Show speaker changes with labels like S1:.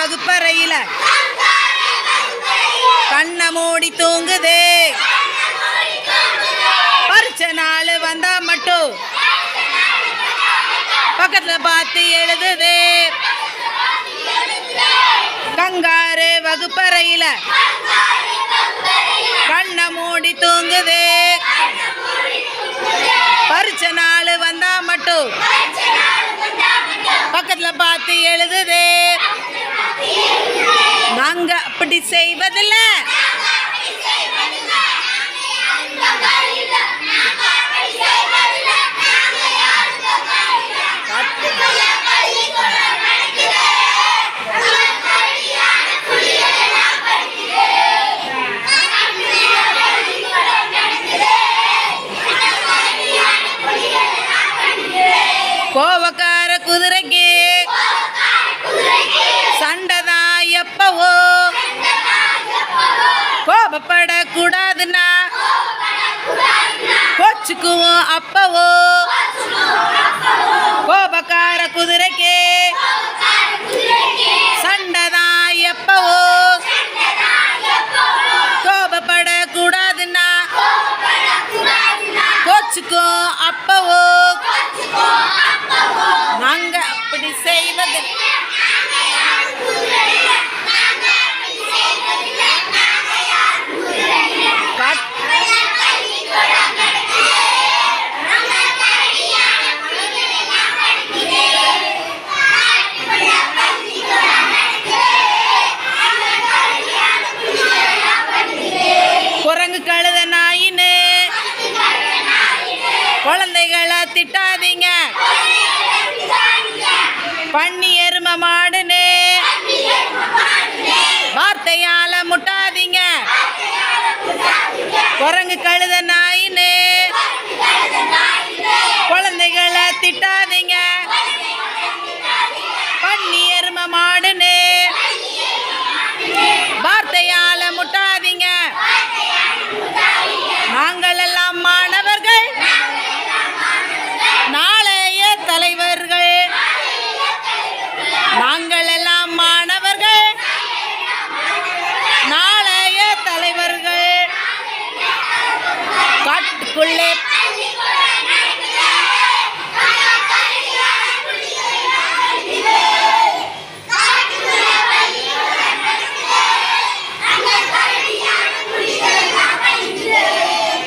S1: வகுப்பறையில கண்ண மூடி தூங்குதே. பரிச்சை நாள் வந்தா மட்டும் பக்கத்துல பார்த்து எழுதுதே. கங்காரு வகுப்பறையில கண்ண மூடி தூங்குதே. பரிச்சை நாள் வந்தா மட்டும் பக்கத்துல பார்த்து எழுதுதே. நாங்க அப்படி செய்வதில்ல. கோவக்கார குதிரைக்கு சண்டைதான் எப்பவோ. கோபப்படக்கூடாதுன்னா கோச்சுக்குவோம் அப்பவோ. கோபக்கார குதிரைக்கு சண்டைதான் எப்பவோ. கோபப்படக்கூடாதுன்னா கோச்சுக்குவோம் அப்பவோ. நாங்க அப்படி செய்வது குரங்கு கழுத நாயின்னு குழந்தைகளை திட்டாதீங்க. பண்ணி எரும மாடுன்னு வார்த்தையால முட்டாதீங்க. குரங்கு கழுத நாயின்னு குழந்தைகளை திட்டாதீங்க.